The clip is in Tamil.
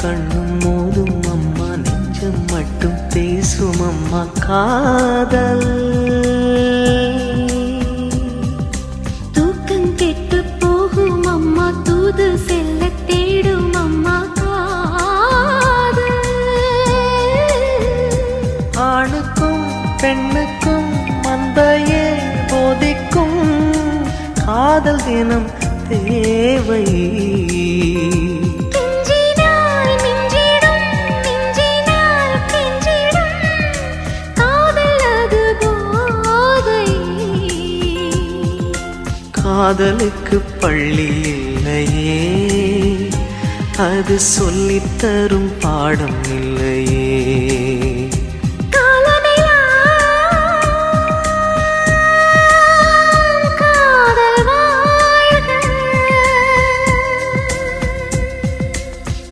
கண்ணும் மோதும் அம்மா, நெஞ்சம் மட்டும் பேசும் அம்மா காதல். தூக்கம் கெட்டு போகும் அம்மா, தூது செல்ல தேடும் அம்மா காதல். ஆணுக்கும் பெண்ணுக்கும் மந்தையே போதிக்கும் காதல் தினம் தேவை. காதலுக்கு பள்ளி இல்லையே, அது சொல்லித்தரும் பாடம் இல்லையே.